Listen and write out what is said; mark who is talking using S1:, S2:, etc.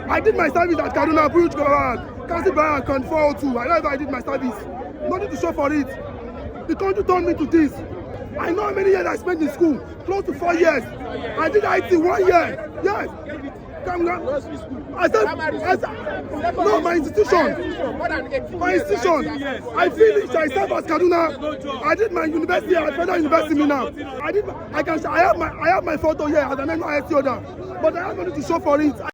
S1: I did my service at Kaduna, Bridge, Council Bank, 402. I know if I did my service. Nothing to show for it. The country turned me to this. I know how many years I spent in school. Close to 4 years. I did IT 1 year. Yes. I said, no, my institution. My institution. I finished. I served at Kaduna. I did my university at Federal University now. I have my photo here as an NYSC order, but I have nothing to show for it.